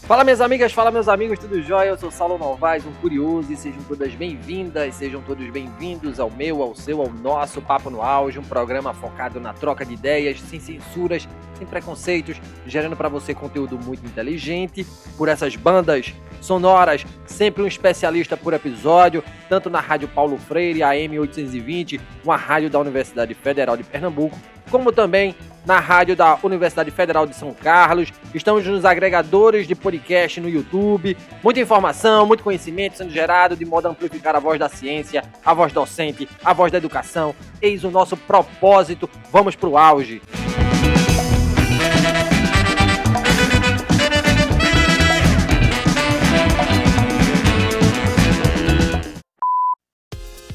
Fala minhas amigas, fala meus amigos, tudo jóia? Eu sou Saulo Novaes, um curioso, e sejam todas bem-vindas, sejam todos bem-vindos ao meu, ao seu, ao nosso Papo no Auge, um programa focado na troca de ideias, sem censuras, sem preconceitos, gerando para você conteúdo muito inteligente, por essas bandas sonoras, sempre um especialista por episódio, tanto na Rádio Paulo Freire, AM 820, uma rádio da Universidade Federal de Pernambuco, como também na rádio da Universidade Federal de São Carlos. Estamos nos agregadores de podcast no YouTube. Muita informação, muito conhecimento sendo gerado de modo a amplificar a voz da ciência, a voz docente, a voz da educação. Eis o nosso propósito. Vamos pro auge.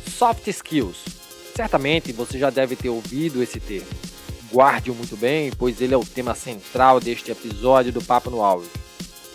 Soft skills. Certamente você já deve ter ouvido esse termo. Guarde-o muito bem, pois ele é o tema central deste episódio do Papo no Auge.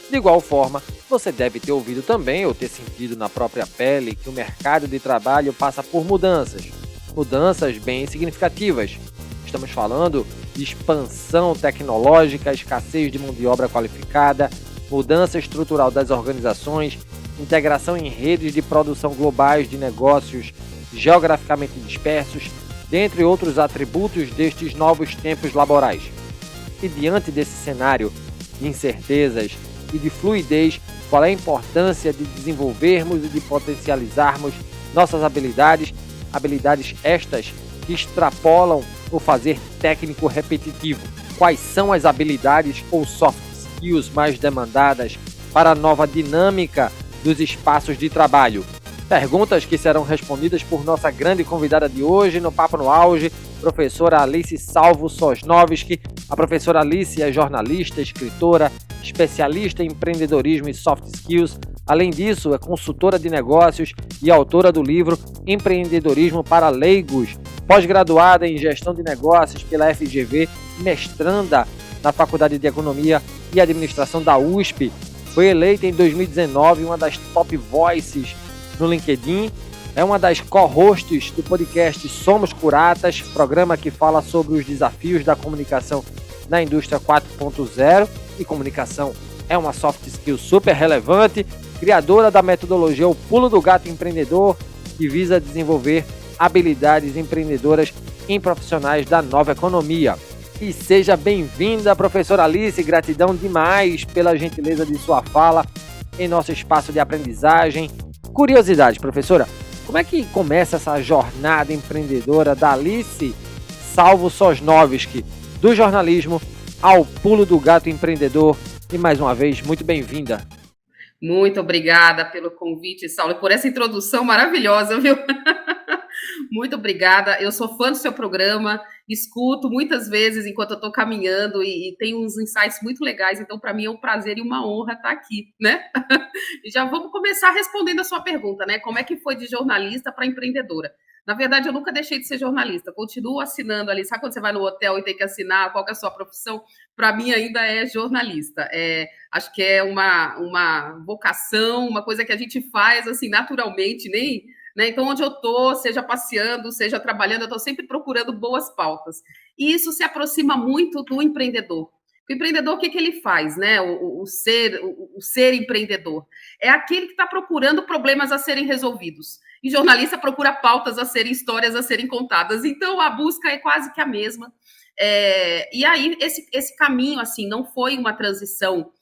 De igual forma, você deve ter ouvido também ou ter sentido na própria pele que o mercado de trabalho passa por mudanças bem significativas. Estamos falando de expansão tecnológica, escassez de mão de obra qualificada, mudança estrutural das organizações, integração em redes de produção globais de negócios geograficamente dispersos, dentre outros atributos destes novos tempos laborais. E diante desse cenário de incertezas e de fluidez, qual é a importância de desenvolvermos e de potencializarmos nossas habilidades estas que extrapolam o fazer técnico repetitivo? Quais são as habilidades ou soft skills mais demandadas para a nova dinâmica dos espaços de trabalho? Perguntas que serão respondidas por nossa grande convidada de hoje no Papo no Auge, professora Alice Salvo Sosnovski. A professora Alice é jornalista, escritora, especialista em empreendedorismo e soft skills. Além disso, é consultora de negócios e autora do livro Empreendedorismo para Leigos, pós-graduada em gestão de negócios pela FGV, mestranda na Faculdade de Economia e Administração da USP. Foi eleita em 2019 uma das top voices no LinkedIn, é uma das co-hosts do podcast Somos Curatas, programa que fala sobre os desafios da comunicação na indústria 4.0, e comunicação é uma soft skill super relevante, criadora da metodologia O Pulo do Gato Empreendedor, que visa desenvolver habilidades empreendedoras em profissionais da nova economia. E seja bem-vinda, professora Alice, gratidão demais pela gentileza de sua fala em nosso espaço de aprendizagem. Curiosidade, professora, como é que começa essa jornada empreendedora da Alice Salvo Sosnovski, do jornalismo ao pulo do gato empreendedor? E mais uma vez, muito bem-vinda. Muito obrigada pelo convite, Saulo, e por essa introdução maravilhosa, viu? Muito obrigada, eu sou fã do seu programa, escuto muitas vezes enquanto eu estou caminhando e tenho uns insights muito legais, então para mim é um prazer e uma honra estar aqui, né? E já vamos começar respondendo a sua pergunta, né? Como é que foi de jornalista para empreendedora? Na verdade, eu nunca deixei de ser jornalista, continuo assinando ali, sabe quando você vai no hotel e tem que assinar qual que é a sua profissão? Para mim ainda é jornalista, acho que é uma vocação, uma coisa que a gente faz assim naturalmente, nem... Né? Então, onde eu estou, seja passeando, seja trabalhando, eu estou sempre procurando boas pautas. E isso se aproxima muito do empreendedor. O empreendedor, o que ele faz? Né? O ser empreendedor é aquele que está procurando problemas a serem resolvidos. E jornalista procura pautas a serem, histórias a serem contadas. Então, a busca é quase que a mesma. E aí, esse caminho, assim, não foi uma transição,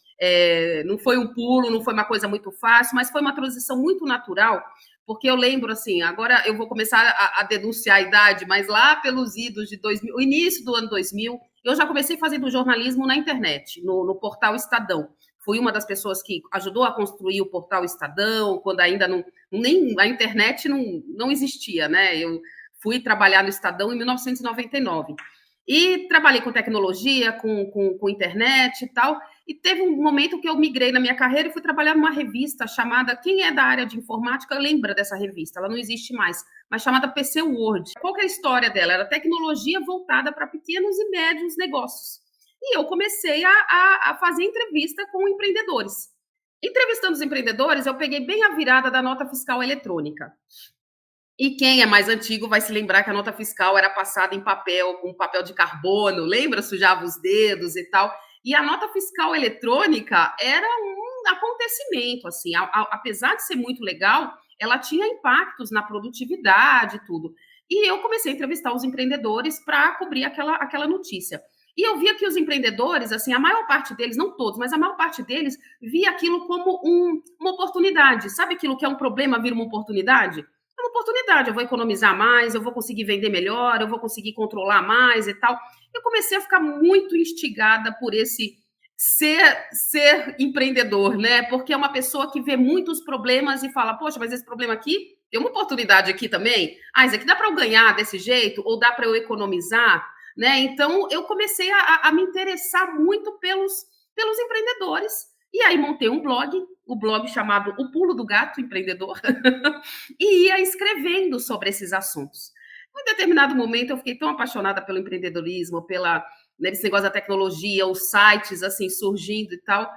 não foi um pulo, não foi uma coisa muito fácil, mas foi uma transição muito natural. Porque eu lembro, assim, agora eu vou começar a denunciar a idade, mas lá pelos idos de 2000, o início do ano 2000, eu já comecei fazendo jornalismo na internet, no portal Estadão. Fui uma das pessoas que ajudou a construir o portal Estadão, quando ainda nem a internet não existia, né? Eu fui trabalhar no Estadão em 1999. E trabalhei com tecnologia, com internet e tal. E teve um momento que eu migrei na minha carreira e fui trabalhar numa revista chamada... Quem é da área de informática lembra dessa revista, ela não existe mais, mas chamada PC World. Qual que é a história dela? Era tecnologia voltada para pequenos e médios negócios. E eu comecei a fazer entrevista com empreendedores. Entrevistando os empreendedores, eu peguei bem a virada da nota fiscal eletrônica. E quem é mais antigo vai se lembrar que a nota fiscal era passada em papel, com papel de carbono, lembra? Sujava os dedos e tal. E a nota fiscal eletrônica era acontecimento, assim, apesar de ser muito legal, ela tinha impactos na produtividade e tudo. E eu comecei a entrevistar os empreendedores para cobrir aquela notícia. E eu via que os empreendedores, assim, a maior parte deles, não todos, mas a maior parte deles, via aquilo como uma oportunidade. Sabe aquilo que é um problema vira uma oportunidade? É uma oportunidade, eu vou economizar mais, eu vou conseguir vender melhor, eu vou conseguir controlar mais e tal. Eu comecei a ficar muito instigada por esse ser empreendedor, né? Porque é uma pessoa que vê muitos problemas e fala, poxa, mas esse problema aqui tem uma oportunidade aqui também. Ah, isso aqui dá para eu ganhar desse jeito ou dá para eu economizar, né? Então eu comecei a me interessar muito pelos empreendedores. E aí montei um blog, o blog chamado O Pulo do Gato Empreendedor, e ia escrevendo sobre esses assuntos. Em determinado momento eu fiquei tão apaixonada pelo empreendedorismo, nesse negócio da tecnologia, os sites assim surgindo e tal.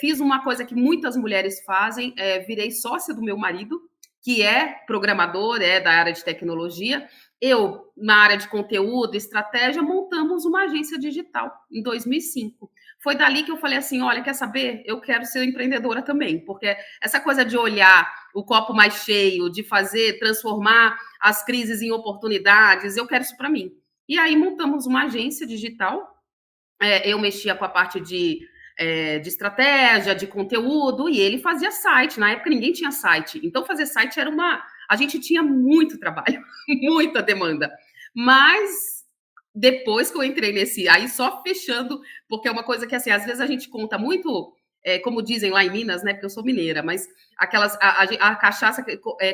Fiz uma coisa que muitas mulheres fazem, virei sócia do meu marido, que é programador, é da área de tecnologia. Eu, na área de conteúdo, estratégia, montamos uma agência digital em 2005. Foi dali que eu falei assim, olha, quer saber? Eu quero ser empreendedora também, porque essa coisa de olhar o copo mais cheio, de transformar as crises em oportunidades, eu quero isso para mim. E aí montamos uma agência digital, eu mexia com a parte de estratégia, de conteúdo, e ele fazia site. Na época ninguém tinha site, então fazer site era a gente tinha muito trabalho, muita demanda. Mas depois que eu entrei aí só fechando, porque é uma coisa que, assim, às vezes a gente conta muito, como dizem lá em Minas, né, porque eu sou mineira, mas a cachaça,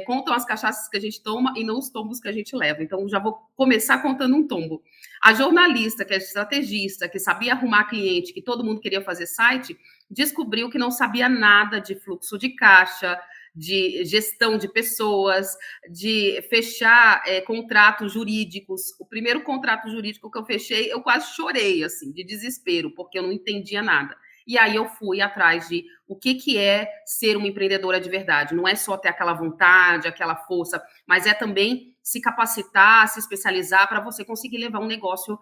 contam as cachaças que a gente toma e não os tombos que a gente leva. Então, já vou começar contando um tombo. A jornalista, que é estrategista, que sabia arrumar cliente, que todo mundo queria fazer site, descobriu que não sabia nada de fluxo de caixa, de gestão de pessoas, de fechar contratos jurídicos. O primeiro contrato jurídico que eu fechei, eu quase chorei, assim, de desespero, porque eu não entendia nada. E aí eu fui atrás de o que é ser uma empreendedora de verdade. Não é só ter aquela vontade, aquela força, mas é também se capacitar, se especializar para você conseguir levar um negócio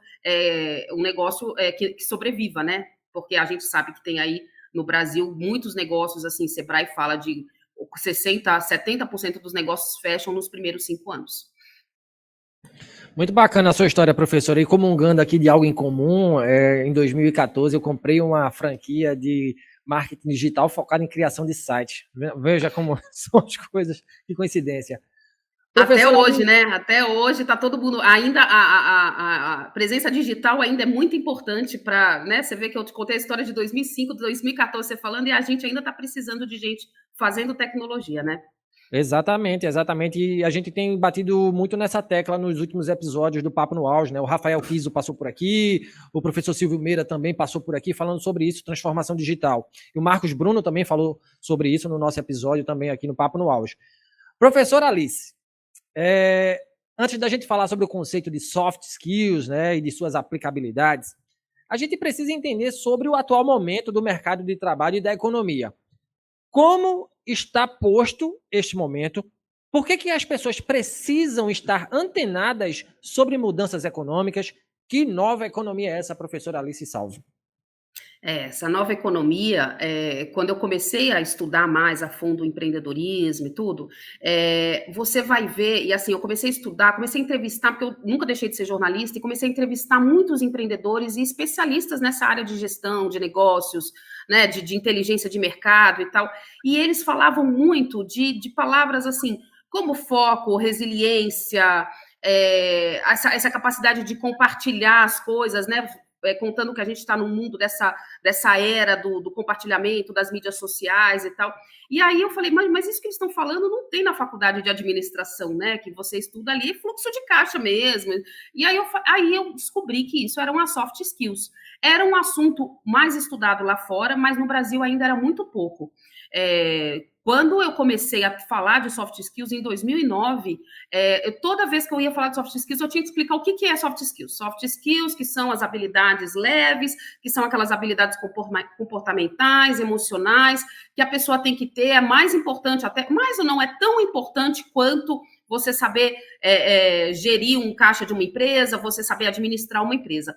que sobreviva, né? Porque a gente sabe que tem aí no Brasil muitos negócios, assim, Sebrae fala de 70% dos negócios fecham nos primeiros 5 anos. Muito bacana a sua história, professora. E comungando aqui de algo em comum, em 2014 eu comprei uma franquia de marketing digital focada em criação de sites. Veja como são as coisas, que coincidência. Professora, até hoje, né? Até hoje está todo mundo. Ainda a presença digital ainda é muito importante para, né? Você vê que eu te contei a história de 2005, 2014, você falando, e a gente ainda está precisando de gente fazendo tecnologia, né? Exatamente. E a gente tem batido muito nessa tecla nos últimos episódios do Papo no Auge, né? O Rafael Kiso passou por aqui, o professor Silvio Meira também passou por aqui falando sobre isso, transformação digital. E o Marcos Bruno também falou sobre isso no nosso episódio também aqui no Papo no Auge. Professora Alice, antes da gente falar sobre o conceito de soft skills, né, e de suas aplicabilidades, a gente precisa entender sobre o atual momento do mercado de trabalho e da economia. Como está posto este momento? Por que as pessoas precisam estar antenadas sobre mudanças econômicas? Que nova economia é essa, professora Alice Salvo? Essa nova economia, quando eu comecei a estudar mais a fundo o empreendedorismo e tudo, você vai ver, e assim, eu comecei a estudar, comecei a entrevistar, porque eu nunca deixei de ser jornalista, e comecei a entrevistar muitos empreendedores e especialistas nessa área de gestão, de negócios, né, de inteligência de mercado e tal, e eles falavam muito de palavras assim, como foco, resiliência, essa capacidade de compartilhar as coisas, né, contando que a gente está no mundo dessa era do compartilhamento, das mídias sociais e tal. E aí eu falei, mas isso que eles estão falando não tem na faculdade de administração, né? Que você estuda ali fluxo de caixa mesmo. E aí eu descobri que isso eram as soft skills. Era um assunto mais estudado lá fora, mas no Brasil ainda era muito pouco. Quando eu comecei a falar de soft skills em 2009, toda vez que eu ia falar de soft skills, eu tinha que explicar o que é soft skills. Soft skills, que são as habilidades leves, que são aquelas habilidades comportamentais, emocionais, que a pessoa tem que ter, é mais importante até, mais ou não é tão importante quanto você saber gerir um caixa de uma empresa, você saber administrar uma empresa.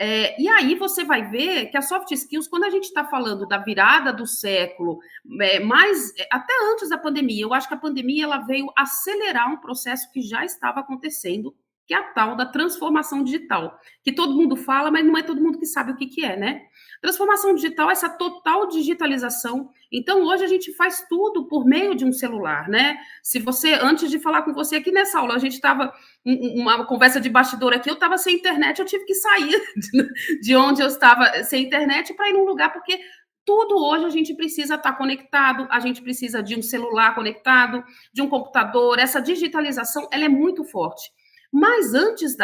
E aí você vai ver que a soft skills, quando a gente está falando da virada do século, até antes da pandemia, eu acho que a pandemia ela veio acelerar um processo que já estava acontecendo, que é a tal da transformação digital, que todo mundo fala, mas não é todo mundo que sabe o que, que é, né? Transformação digital é essa total digitalização. Então, hoje a gente faz tudo por meio de um celular, né? Se você, antes de falar com você aqui nessa aula, a gente estava uma conversa de bastidor aqui, eu estava sem internet, eu tive que sair de onde eu estava sem internet para ir num lugar, porque tudo hoje a gente precisa estar conectado, a gente precisa de um celular conectado, de um computador, essa digitalização, ela é muito forte. Mas antes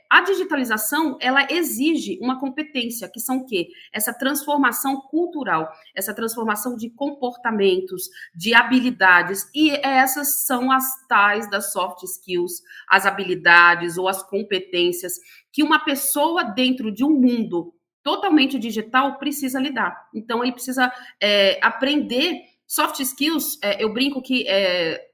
a digitalização, ela exige uma competência, que são o quê? Essa transformação cultural, essa transformação de comportamentos, de habilidades, e essas são as tais das soft skills, as habilidades ou as competências que uma pessoa dentro de um mundo totalmente digital precisa lidar. Então, ele precisa aprender. Soft skills, eu brinco que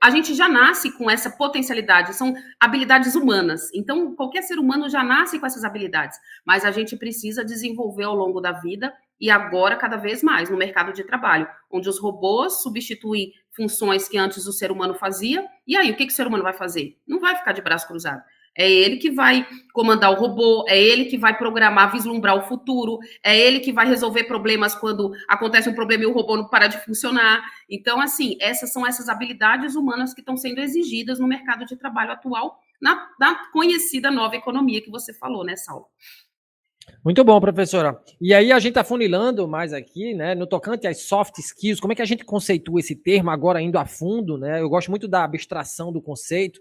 a gente já nasce com essa potencialidade, são habilidades humanas. Então, qualquer ser humano já nasce com essas habilidades, mas a gente precisa desenvolver ao longo da vida e agora cada vez mais no mercado de trabalho, onde os robôs substituem funções que antes o ser humano fazia. E aí, o que o ser humano vai fazer? Não vai ficar de braço cruzado. É ele que vai comandar o robô, é ele que vai programar, vislumbrar o futuro, é ele que vai resolver problemas quando acontece um problema e o robô não para de funcionar. Então, assim, essas são essas habilidades humanas que estão sendo exigidas no mercado de trabalho atual, na conhecida nova economia que você falou, né, Saulo? Muito bom, professora. E aí a gente está funilando mais aqui, né, no tocante às soft skills, como é que a gente conceitua esse termo agora indo a fundo, né? Eu gosto muito da abstração do conceito.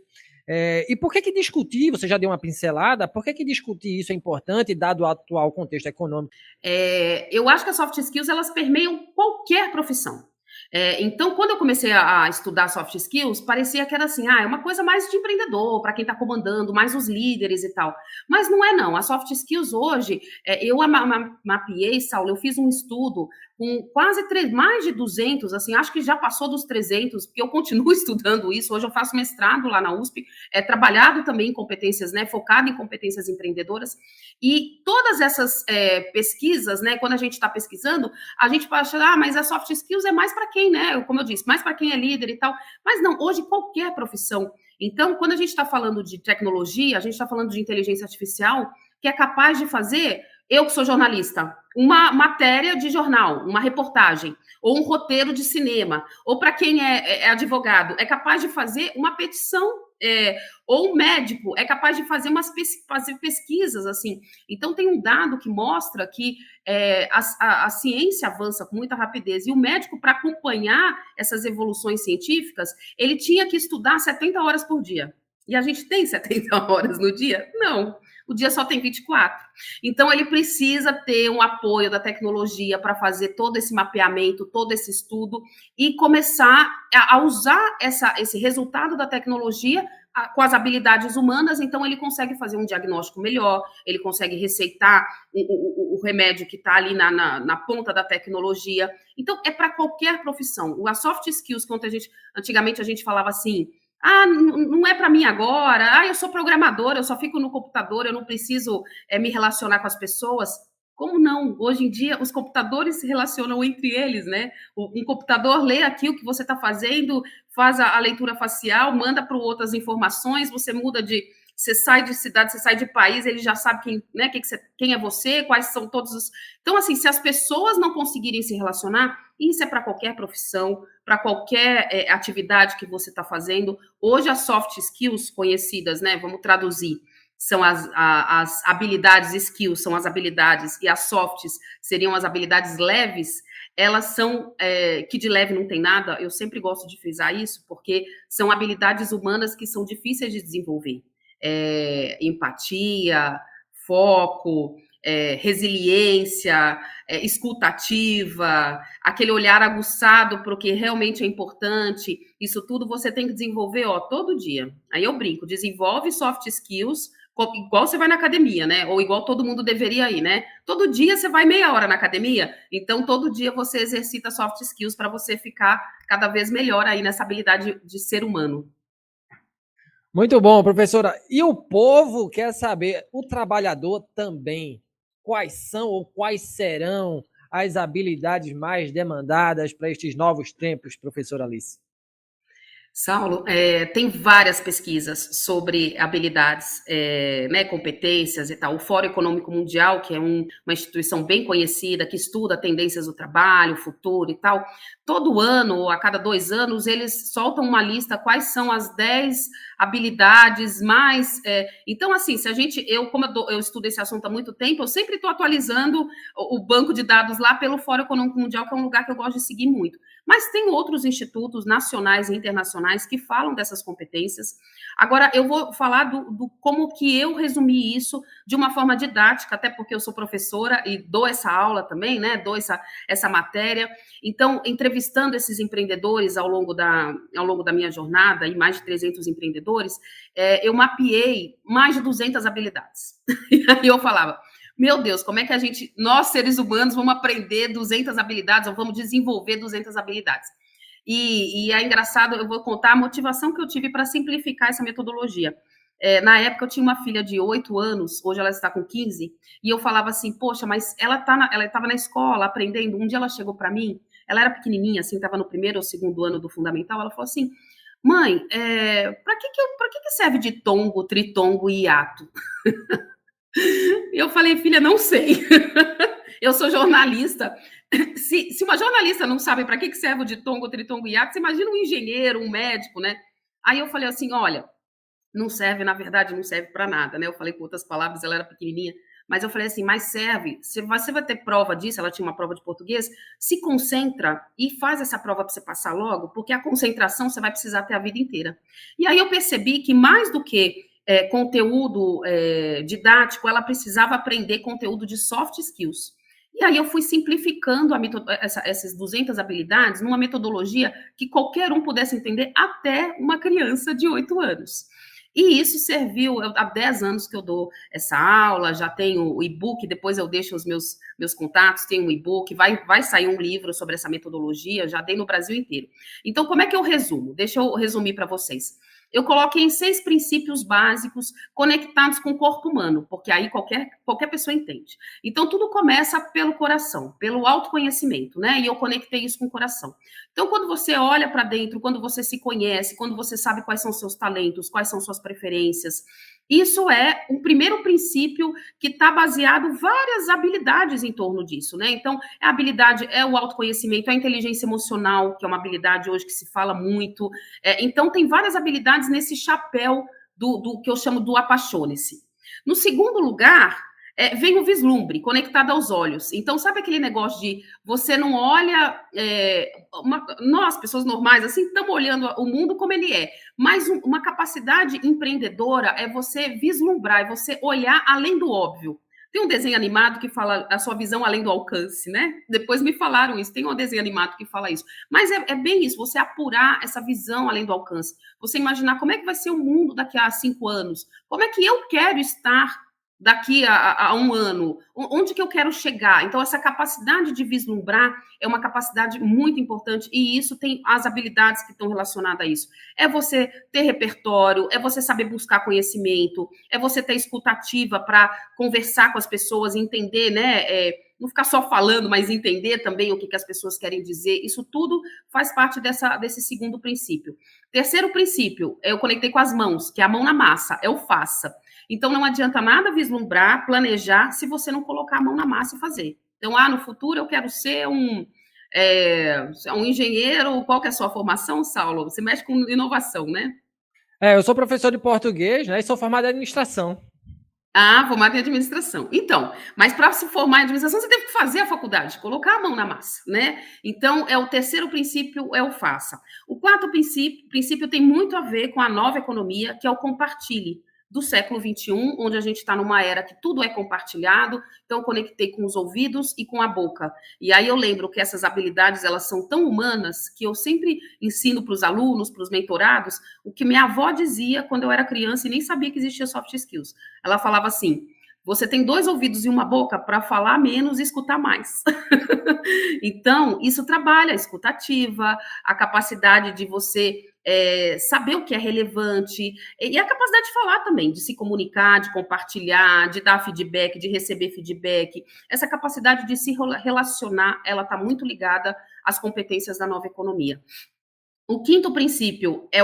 E por que discutir, você já deu uma pincelada, por que discutir isso é importante, dado o atual contexto econômico? Eu acho que as soft skills, elas permeiam qualquer profissão. Então, quando eu comecei a estudar soft skills, parecia que era assim, é uma coisa mais de empreendedor, para quem está comandando, mais os líderes e tal. Mas não é não. As soft skills hoje, eu mapeei, Saulo, eu fiz um estudo com quase mais de 200, assim, acho que já passou dos 300, porque eu continuo estudando isso. Hoje eu faço mestrado lá na USP, trabalhado também em competências, né, focado em competências empreendedoras. E todas essas pesquisas, né, quando a gente está pesquisando, a gente pode achar, mas a soft skills é mais para quem, né? Como eu disse, mais para quem é líder e tal. Mas não, hoje qualquer profissão. Então, quando a gente está falando de tecnologia, a gente está falando de inteligência artificial, que é capaz de fazer, eu que sou jornalista, uma matéria de jornal, uma reportagem, ou um roteiro de cinema, ou para quem é advogado, é capaz de fazer uma petição, ou um médico é capaz de fazer fazer pesquisas, assim. Então, tem um dado que mostra que a ciência avança com muita rapidez, e o médico, para acompanhar essas evoluções científicas, ele tinha que estudar 70 horas por dia. E a gente tem 70 horas no dia? Não. O dia só tem 24. Então, ele precisa ter um apoio da tecnologia para fazer todo esse mapeamento, todo esse estudo e começar a usar esse resultado da tecnologia com as habilidades humanas. Então, ele consegue fazer um diagnóstico melhor, ele consegue receitar o remédio que está ali na ponta da tecnologia. Então, é para qualquer profissão. As soft skills, quando antigamente a gente falava assim, não é para mim agora, eu sou programador, eu só fico no computador, eu não preciso me relacionar com as pessoas. Como não? Hoje em dia, os computadores se relacionam entre eles, né? Um computador lê aqui o que você está fazendo, faz a leitura facial, manda para o outro as informações, você muda você sai de cidade, você sai de país, ele já sabe quem é você, quais são todos os... Então, assim, se as pessoas não conseguirem se relacionar, isso é para qualquer profissão, para qualquer atividade que você está fazendo. Hoje, as soft skills conhecidas, né? Vamos traduzir, são as habilidades, skills são as habilidades, e as softs seriam as habilidades leves. Elas são, que de leve não tem nada, eu sempre gosto de frisar isso, porque são habilidades humanas que são difíceis de desenvolver. Empatia, foco, resiliência, escutativa, aquele olhar aguçado para o que realmente é importante. Isso tudo você tem que desenvolver todo dia. Aí eu brinco, desenvolve soft skills, igual você vai na academia, né? Ou igual todo mundo deveria ir, né? Todo dia você vai meia hora na academia, então todo dia você exercita soft skills para você ficar cada vez melhor aí nessa habilidade de ser humano. Muito bom, professora. E o povo quer saber, o trabalhador também, quais são ou quais serão as habilidades mais demandadas para estes novos tempos, professora Alice? Saulo, tem várias pesquisas sobre habilidades, né, competências e tal. O Fórum Econômico Mundial, que é uma instituição bem conhecida, que estuda tendências do trabalho, futuro e tal, todo ano, ou a cada 2 anos, eles soltam uma lista quais são as 10 habilidades mais. Então, assim, se a gente, eu estudo esse assunto há muito tempo, eu sempre estou atualizando o banco de dados lá pelo Fórum Econômico Mundial, que é um lugar que eu gosto de seguir muito. Mas tem outros institutos nacionais e internacionais que falam dessas competências. Agora, eu vou falar do como que eu resumi isso de uma forma didática, até porque eu sou professora e dou essa aula também, né? Dou essa matéria. Então, entrevistando esses empreendedores ao longo da minha jornada, e mais de 300 empreendedores, eu mapeei mais de 200 habilidades. E aí eu falava, meu Deus, como é que nós seres humanos, vamos aprender 200 habilidades, ou vamos desenvolver 200 habilidades? E é engraçado, eu vou contar a motivação que eu tive para simplificar essa metodologia. Na época, eu tinha uma filha de 8 anos, hoje ela está com 15, e eu falava assim, poxa, mas ela estava na escola aprendendo. Um dia ela chegou para mim, ela era pequenininha, assim, estava no primeiro ou segundo ano do fundamental, ela falou assim, mãe, para que serve de tongo, tritongo e hiato? Eu falei, filha, não sei. Eu sou jornalista. Se uma jornalista não sabe para que serve o ditongo, tritongo e hiato, você imagina um engenheiro, um médico, né? Aí eu falei assim, olha, não serve, na verdade, não serve para nada, né? Eu falei com outras palavras, ela era pequenininha, mas eu falei assim, mas serve, você vai ter prova disso, ela tinha uma prova de português, se concentra e faz essa prova para você passar logo, porque a concentração você vai precisar ter a vida inteira. E aí eu percebi que mais do que conteúdo didático, ela precisava aprender conteúdo de soft skills. E aí eu fui simplificando essas 200 habilidades numa metodologia que qualquer um pudesse entender, até uma criança de 8 anos. E isso serviu, há 10 anos que eu dou essa aula, já tenho o e-book, depois eu deixo os meus contatos, tem um e-book, vai sair um livro sobre essa metodologia, já dei no Brasil inteiro. Então, como é que eu resumo? Deixa eu resumir para vocês. Eu coloquei em 6 princípios básicos conectados com o corpo humano, porque aí qualquer pessoa entende. Então, tudo começa pelo coração, pelo autoconhecimento, né? E eu conectei isso com o coração. Então, quando você olha para dentro, quando você se conhece, quando você sabe quais são seus talentos, quais são suas preferências, isso é um primeiro princípio que está baseado várias habilidades em torno disso, né? Então, a habilidade é o autoconhecimento, a inteligência emocional, que é uma habilidade hoje que se fala muito. Então, tem várias habilidades nesse chapéu do que eu chamo do apaixone-se. No segundo lugar, vem o vislumbre, conectado aos olhos. Então, sabe aquele negócio de você não olha... nós, pessoas normais, assim, estamos olhando o mundo como ele é. Mas uma capacidade empreendedora é você vislumbrar, é você olhar além do óbvio. Tem um desenho animado que fala a sua visão além do alcance, né? Depois me falaram isso, tem um desenho animado que fala isso. Mas é bem isso, você apurar essa visão além do alcance. Você imaginar como é que vai ser o mundo daqui a 5 anos. Como é que eu quero estar daqui a 1 ano, onde que eu quero chegar? Então, essa capacidade de vislumbrar é uma capacidade muito importante, e isso tem as habilidades que estão relacionadas a isso. É você ter repertório, é você saber buscar conhecimento, é você ter escutativa para conversar com as pessoas, entender, né? Não ficar só falando, mas entender também o que as pessoas querem dizer. Isso tudo faz parte desse segundo princípio. Terceiro princípio, eu conectei com as mãos, que é a mão na massa, é o faça. Então, não adianta nada vislumbrar, planejar, se você não colocar a mão na massa e fazer. Então, no futuro eu quero ser um engenheiro. Qual que é a sua formação, Saulo? Você mexe com inovação, né? Eu sou professor de português, né, e sou formado em administração. Formado em administração. Então, mas para se formar em administração, você teve que fazer a faculdade, colocar a mão na massa, né? Então, o terceiro princípio é o faça. O quarto princípio tem muito a ver com a nova economia, que é o compartilhe, do século XXI, onde a gente está numa era que tudo é compartilhado. Então, eu conectei com os ouvidos e com a boca. E aí eu lembro que essas habilidades, elas são tão humanas, que eu sempre ensino para os alunos, para os mentorados, o que minha avó dizia quando eu era criança e nem sabia que existia soft skills. Ela falava assim, você tem 2 ouvidos e uma boca para falar menos e escutar mais. Então, isso trabalha a escutativa, a capacidade de você saber o que é relevante, e a capacidade de falar também, de se comunicar, de compartilhar, de dar feedback, de receber feedback. Essa capacidade de se relacionar, ela está muito ligada às competências da nova economia. O quinto princípio é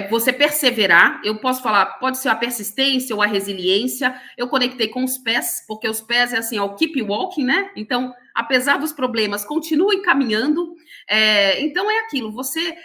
você perseverar. Eu posso falar, pode ser a persistência ou a resiliência. Eu conectei com os pés, porque os pés é assim, é o keep walking, né? Então, apesar dos problemas, continue caminhando. Então, é aquilo, você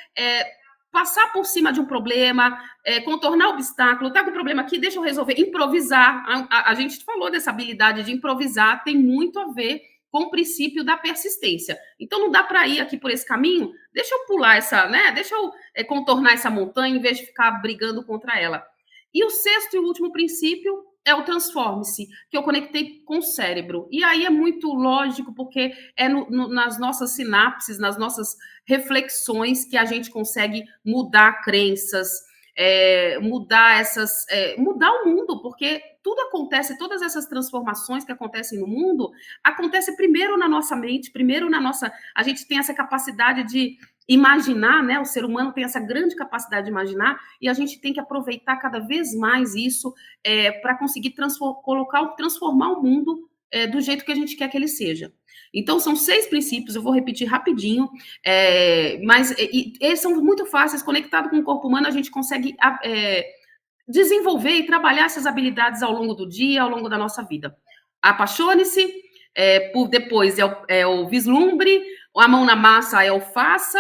passar por cima de um problema, contornar obstáculo, tá com problema aqui, deixa eu resolver, improvisar. A gente falou dessa habilidade de improvisar, tem muito a ver com o princípio da persistência. Então, não dá para ir aqui por esse caminho, deixa eu pular essa, né? Deixa eu contornar essa montanha em vez de ficar brigando contra ela. E o sexto e último princípio é o transforme-se, que eu conectei com o cérebro. E aí é muito lógico, porque é nas nossas sinapses, nas nossas reflexões que a gente consegue mudar crenças, mudar o mundo, porque tudo acontece, todas essas transformações que acontecem no mundo, acontece primeiro na nossa mente, primeiro a gente tem essa capacidade de imaginar, né? O ser humano tem essa grande capacidade de imaginar, e a gente tem que aproveitar cada vez mais isso para conseguir transformar o mundo do jeito que a gente quer que ele seja. Então, são 6 princípios, eu vou repetir rapidinho, mas eles são muito fáceis, conectado com o corpo humano, a gente consegue desenvolver e trabalhar essas habilidades ao longo do dia, ao longo da nossa vida. Apaixone-se, depois é o vislumbre, a mão na massa é o faça,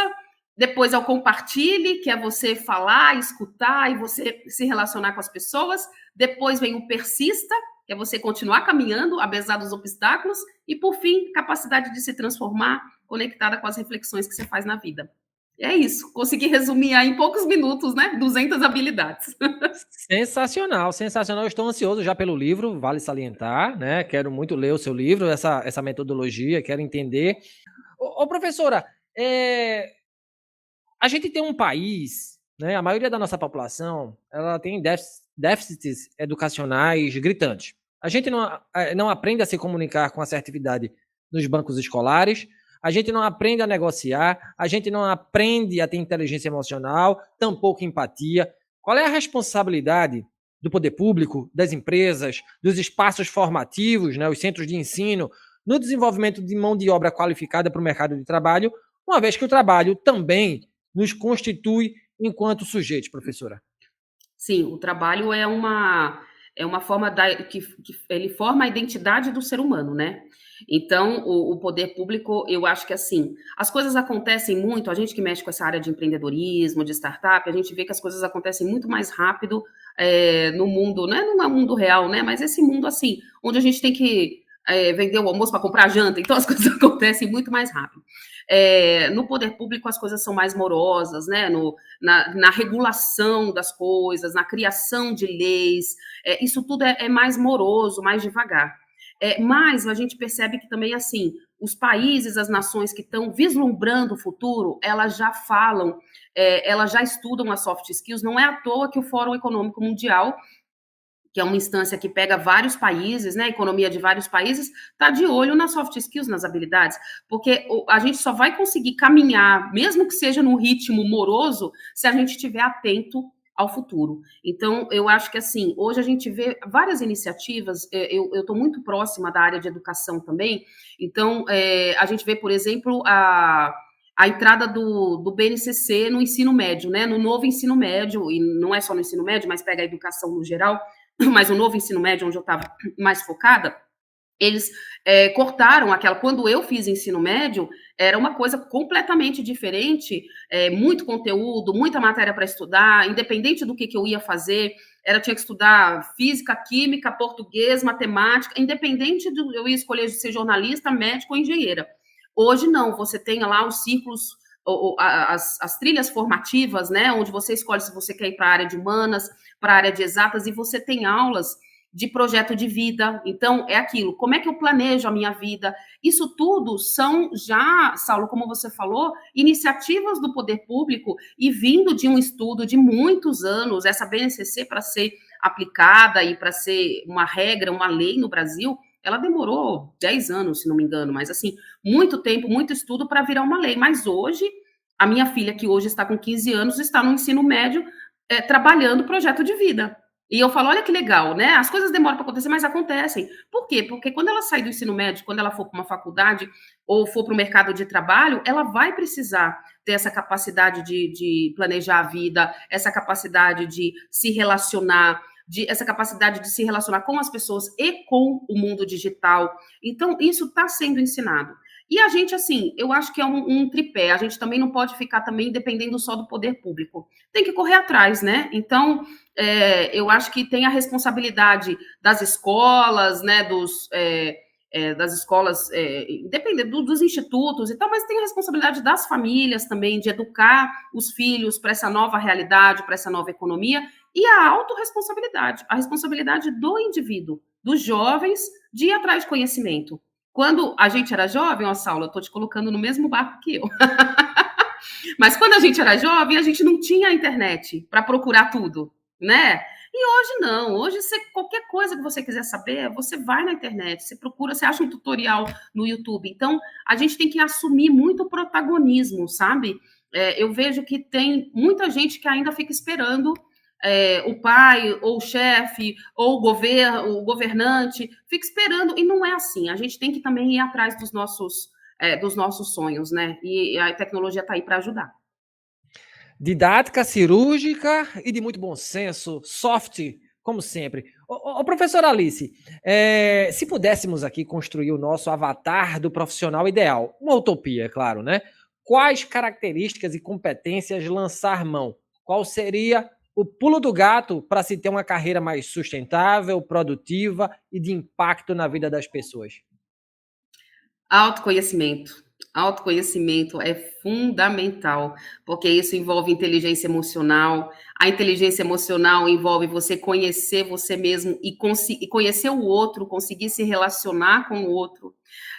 depois é o compartilhe, que é você falar, escutar e você se relacionar com as pessoas, depois vem o persista, que é você continuar caminhando, apesar dos obstáculos, e, por fim, capacidade de se transformar, conectada com as reflexões que você faz na vida. É isso, consegui resumir aí em poucos minutos, né? 200 habilidades. Sensacional, sensacional. Eu estou ansioso já pelo livro, vale salientar, né? Quero muito ler o seu livro, essa metodologia, quero entender. Professora, a gente tem um país, né? A maioria da nossa população, ela tem déficits educacionais gritantes. A gente não aprende a se comunicar com assertividade nos bancos escolares, a gente não aprende a negociar, a gente não aprende a ter inteligência emocional, tampouco empatia. Qual é a responsabilidade do poder público, das empresas, dos espaços formativos, né, os centros de ensino, no desenvolvimento de mão de obra qualificada para o mercado de trabalho, uma vez que o trabalho também nos constitui enquanto sujeitos, professora? Sim, o trabalho é uma forma que ele forma a identidade do ser humano, né? Então, o poder público, eu acho que assim, as coisas acontecem muito, a gente que mexe com essa área de empreendedorismo, de startup, a gente vê que as coisas acontecem muito mais rápido no mundo, não é mundo real, né? Mas esse mundo assim, onde a gente tem que vender o almoço para comprar janta, então as coisas acontecem muito mais rápido. No poder público as coisas são mais morosas, né? Na regulação das coisas, na criação de leis, isso tudo é mais moroso, mais devagar. Mas a gente percebe que também, assim, os países, as nações que estão vislumbrando o futuro, elas já falam, elas já estudam as soft skills, não é à toa que o Fórum Econômico Mundial, que é uma instância que pega vários países, né, economia de vários países, está de olho nas soft skills, nas habilidades, porque a gente só vai conseguir caminhar, mesmo que seja num ritmo moroso, se a gente estiver atento ao futuro. Então, eu acho que, assim, hoje a gente vê várias iniciativas, eu estou muito próxima da área de educação também, então, a gente vê, por exemplo, a entrada do BNCC no ensino médio, né, no novo ensino médio, e não é só no ensino médio, mas pega a educação no geral, mas o novo ensino médio, onde eu estava mais focada, eles cortaram aquela... Quando eu fiz ensino médio, era uma coisa completamente diferente, muito conteúdo, muita matéria para estudar, independente do que eu ia fazer, tinha que estudar física, química, português, matemática, independente eu ia escolher de ser jornalista, médico ou engenheira. Hoje não, você tem lá os círculos, as trilhas formativas, né, onde você escolhe se você quer ir para a área de humanas, para a área de exatas, e você tem aulas de projeto de vida. Então, é aquilo, como é que eu planejo a minha vida? Isso tudo são já, Saulo, como você falou, iniciativas do poder público e vindo de um estudo de muitos anos, essa BNCC, para ser aplicada e para ser uma regra, uma lei no Brasil, ela demorou 10 anos, se não me engano, mas assim, muito tempo, muito estudo para virar uma lei. Mas hoje, a minha filha, que hoje está com 15 anos, está no ensino médio, trabalhando projeto de vida. E eu falo, olha que legal, né? As coisas demoram para acontecer, mas acontecem. Por quê? Porque quando ela sair do ensino médio, quando ela for para uma faculdade ou for para o mercado de trabalho, ela vai precisar ter essa capacidade de planejar a vida, essa capacidade de se relacionar, essa capacidade de se relacionar com as pessoas e com o mundo digital. Então, isso está sendo ensinado. E a gente, assim, eu acho que é um tripé. A gente também não pode ficar também dependendo só do poder público. Tem que correr atrás, né? Então, eu acho que tem a responsabilidade das escolas, né? Das escolas, dependendo dos institutos e tal, mas tem a responsabilidade das famílias também de educar os filhos para essa nova realidade, para essa nova economia, e a autorresponsabilidade, a responsabilidade do indivíduo, dos jovens, de ir atrás de conhecimento. Quando a gente era jovem, ó, Saulo, eu estou te colocando no mesmo barco que eu. Mas quando a gente era jovem, a gente não tinha internet para procurar tudo, né? E hoje não. Hoje, qualquer coisa que você quiser saber, você vai na internet, você procura, você acha um tutorial no YouTube. Então, a gente tem que assumir muito protagonismo, sabe? Eu vejo que tem muita gente que ainda fica esperando o pai, ou o chefe, ou o governante, fica esperando, e não é assim. A gente tem que também ir atrás dos nossos sonhos, né? E a tecnologia está aí para ajudar. Didática, cirúrgica e de muito bom senso, soft, como sempre. Professora Alice, se pudéssemos aqui construir o nosso avatar do profissional ideal, uma utopia, é claro, né? Quais características e competências lançar mão? Qual seria o pulo do gato para se ter uma carreira mais sustentável, produtiva e de impacto na vida das pessoas? Autoconhecimento. Autoconhecimento é fundamental, porque isso envolve inteligência emocional. A inteligência emocional envolve você conhecer você mesmo e conhecer o outro, conseguir se relacionar com o outro.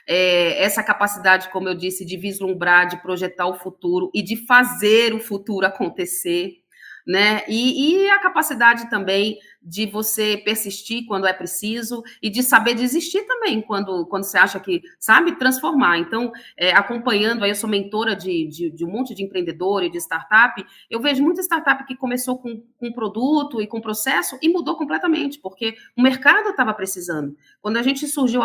Essa capacidade, como eu disse, de vislumbrar, de projetar o futuro e de fazer o futuro acontecer, né? E a capacidade também de você persistir quando é preciso e de saber desistir também quando você acha que sabe transformar. Então, acompanhando, aí eu sou mentora de um monte de empreendedor e de startup, eu vejo muita startup que começou com produto e com processo e mudou completamente, porque o mercado estava precisando. Quando a gente surgiu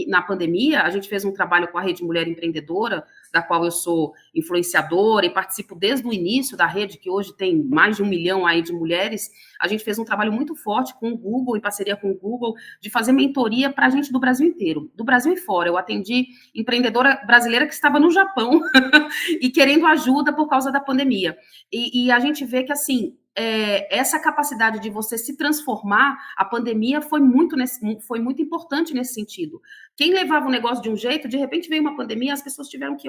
na pandemia, a gente fez um trabalho com a Rede Mulher Empreendedora, da qual eu sou influenciadora e participo desde o início da rede, que hoje tem mais de 1 milhão aí de mulheres. A gente fez um trabalho muito forte com o Google, em parceria com o Google, de fazer mentoria para a gente do Brasil inteiro, do Brasil e fora. Eu atendi empreendedora brasileira que estava no Japão e querendo ajuda por causa da pandemia. E a gente vê que, assim, essa capacidade de você se transformar, a pandemia foi muito importante nesse sentido. Quem levava o negócio de um jeito, de repente veio uma pandemia, as pessoas tiveram que,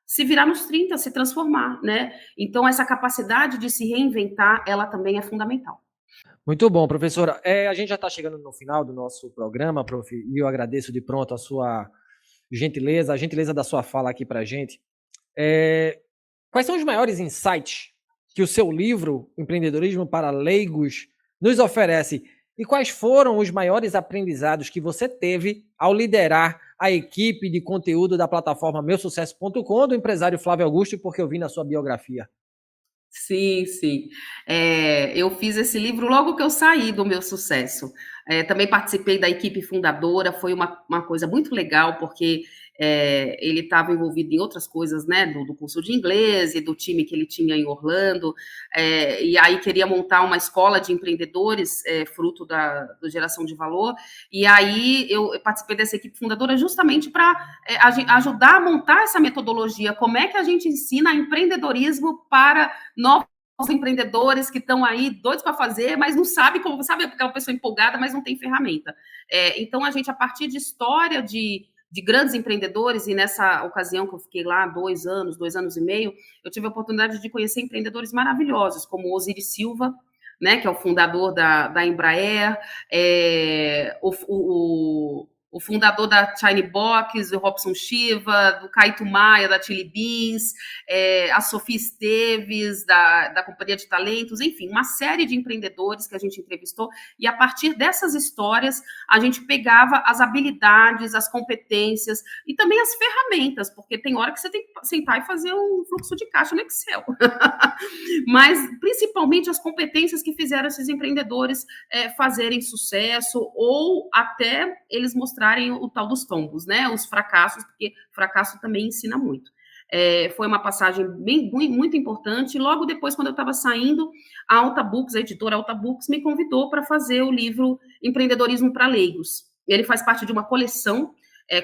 se virar nos 30, se transformar, né? Então, essa capacidade de se reinventar, ela também é fundamental. Muito bom, professora. A gente já está chegando no final do nosso programa, prof, e eu agradeço de pronto a sua gentileza, a gentileza da sua fala aqui para a gente. Quais são os maiores insights que o seu livro, Empreendedorismo para Leigos, nos oferece? E quais foram os maiores aprendizados que você teve ao liderar a equipe de conteúdo da plataforma meusucesso.com, do empresário Flávio Augusto, porque eu vi na sua biografia? Sim, sim. Eu fiz esse livro logo que eu saí do Meu Sucesso. Também participei da equipe fundadora, foi uma coisa muito legal, porque ele estava envolvido em outras coisas, né, do curso de inglês e do time que ele tinha em Orlando, e aí queria montar uma escola de empreendedores, fruto do Geração de Valor, e aí eu participei dessa equipe fundadora justamente para ajudar a montar essa metodologia, como é que a gente ensina empreendedorismo para novos empreendedores que estão aí doidos para fazer, mas não sabe como, sabe aquela pessoa empolgada, mas não tem ferramenta. Então, a gente, a partir de história de grandes empreendedores, e nessa ocasião que eu fiquei lá 2 anos e meio, eu tive a oportunidade de conhecer empreendedores maravilhosos, como o Osiris Silva, né, que é o fundador da Embraer, o fundador da Tiny Box, o Robson Shiva, do Kaito Maia, da Chili Beans, a Sofia Esteves, da Companhia de Talentos, enfim, uma série de empreendedores que a gente entrevistou, e a partir dessas histórias, a gente pegava as habilidades, as competências e também as ferramentas, porque tem hora que você tem que sentar e fazer um fluxo de caixa no Excel. Mas, principalmente, as competências que fizeram esses empreendedores fazerem sucesso ou até eles mostrarem o tal dos tombos, né? Os fracassos, porque fracasso também ensina muito. Foi uma passagem muito importante. Logo depois, quando eu estava saindo, a Alta Books, a editora Alta Books, me convidou para fazer o livro Empreendedorismo para Leigos. Ele faz parte de uma coleção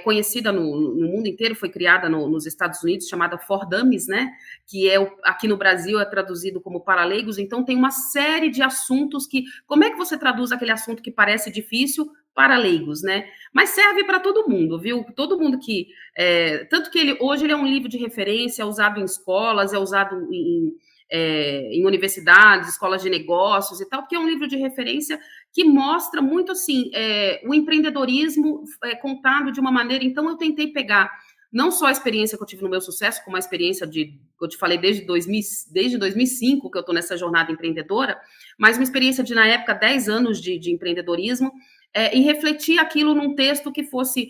conhecida no mundo inteiro, foi criada nos Estados Unidos, chamada For Dummies, né? Que aqui no Brasil é traduzido como para leigos. Então, tem uma série de assuntos que... Como é que você traduz aquele assunto que parece difícil para leigos, né? Mas serve para todo mundo, viu? Todo mundo que... tanto que hoje ele é um livro de referência, é usado em escolas, é usado em universidades, escolas de negócios e tal, porque é um livro de referência que mostra muito, assim, o empreendedorismo contado de uma maneira... Então, eu tentei pegar não só a experiência que eu tive no meu sucesso, como a experiência eu te falei, desde 2005 que eu estou nessa jornada empreendedora, mas uma experiência de, na época, 10 anos de empreendedorismo, e refletir aquilo num texto que fosse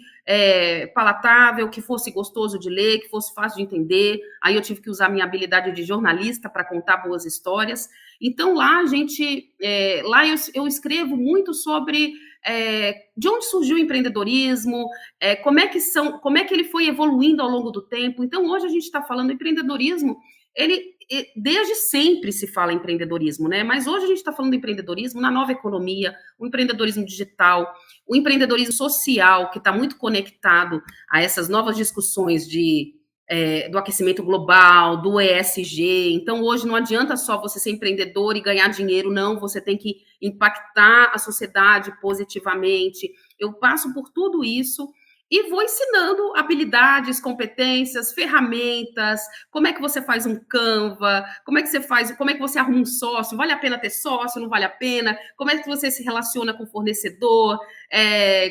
palatável, que fosse gostoso de ler, que fosse fácil de entender. Aí eu tive que usar minha habilidade de jornalista para contar boas histórias. Então, lá eu escrevo muito sobre de onde surgiu o empreendedorismo, como é que ele foi evoluindo ao longo do tempo. Então, hoje a gente está falando empreendedorismo, desde sempre se fala em empreendedorismo, né? Mas hoje a gente está falando de empreendedorismo na nova economia, o empreendedorismo digital, o empreendedorismo social, que está muito conectado a essas novas discussões do aquecimento global, do ESG. Então, hoje não adianta só você ser empreendedor e ganhar dinheiro, não, você tem que impactar a sociedade positivamente. Eu passo por tudo isso e vou ensinando habilidades, competências, ferramentas, como é que você faz um Canva, como é que você arruma um sócio, vale a pena ter sócio, não vale a pena, como é que você se relaciona com o fornecedor,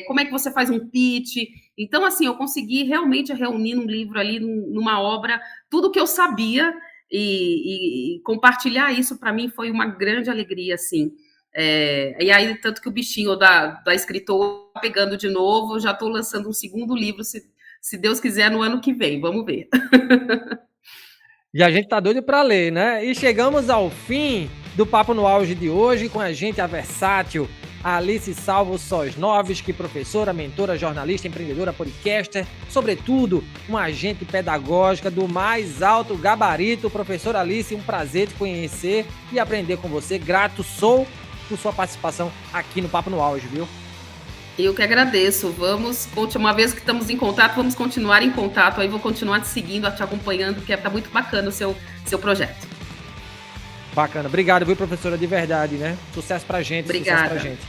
como é que você faz um pitch. Então, assim, eu consegui realmente reunir num livro ali, numa obra, tudo que eu sabia e compartilhar isso para mim foi uma grande alegria, assim. E aí, tanto que o bichinho da escritora pegando de novo, já estou lançando um segundo livro, se Deus quiser, no ano que vem, vamos ver. E a gente está doido para ler, né? E chegamos ao fim do Papo no Auge de hoje, com a gente, a versátil Alice Salvo Sosnovski, professora, mentora, jornalista, empreendedora, podcaster, sobretudo, uma agente pedagógica do mais alto gabarito. Professora Alice, um prazer te conhecer e aprender com você. Grato sou por sua participação aqui no Papo no Auge, viu? Eu que agradeço. Uma vez que estamos em contato, vamos continuar em contato. Aí vou continuar te seguindo, te acompanhando, porque tá muito bacana o seu projeto. Bacana. Obrigado, viu, professora, de verdade, né? Sucesso pra gente. Obrigada. Sucesso pra gente.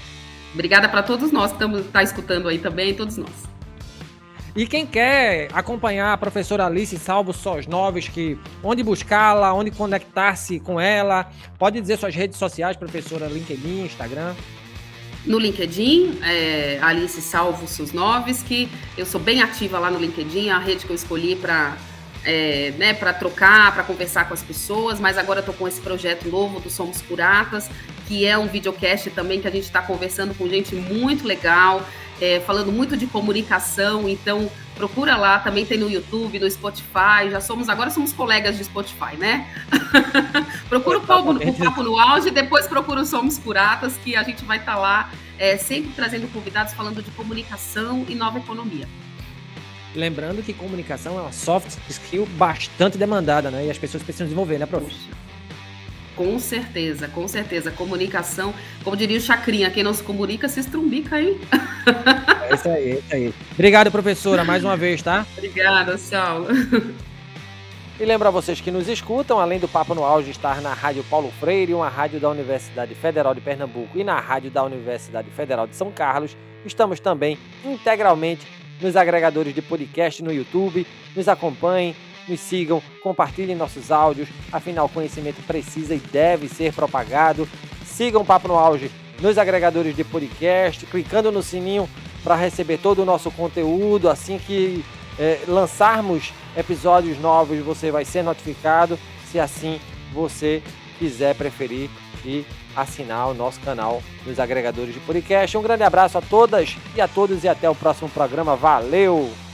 Obrigada para todos nós que tá escutando aí também, todos nós. E quem quer acompanhar a professora Alice Salvo Sosnovski, onde buscá-la, onde conectar-se com ela, pode dizer suas redes sociais, professora, LinkedIn, Instagram. No LinkedIn, Alice Salvo Sosnovski, eu sou bem ativa lá no LinkedIn, a rede que eu escolhi para trocar, para conversar com as pessoas, mas agora eu estou com esse projeto novo do Somos Curatas, que é um videocast também que a gente está conversando com gente muito legal, falando muito de comunicação. Então procura lá, também tem no YouTube, no Spotify, agora somos colegas de Spotify, né? Procura o Papo no Auge, depois procura o Somos Curatas, que a gente vai estar lá sempre trazendo convidados falando de comunicação e nova economia. Lembrando que comunicação é uma soft skill bastante demandada, né? E as pessoas precisam desenvolver, né, prof? Com certeza, com certeza. Comunicação, como diria o Chacrinha, quem não se comunica se estrumbica, hein? É isso aí, é isso aí. Obrigado, professora, mais uma vez, tá? Obrigada, Saulo. E lembro a vocês que nos escutam, além do Papo no Auge estar na Rádio Paulo Freire, uma rádio da Universidade Federal de Pernambuco, e na rádio da Universidade Federal de São Carlos, estamos também integralmente nos agregadores de podcast no YouTube. Nos acompanhem, nos sigam, compartilhem nossos áudios, afinal o conhecimento precisa e deve ser propagado. Sigam o Papo no Auge nos agregadores de podcast, clicando no sininho para receber todo o nosso conteúdo. Assim que lançarmos episódios novos, você vai ser notificado, se assim você quiser preferir e assinar o nosso canal nos agregadores de podcast. Um grande abraço a todas e a todos e até o próximo programa. Valeu!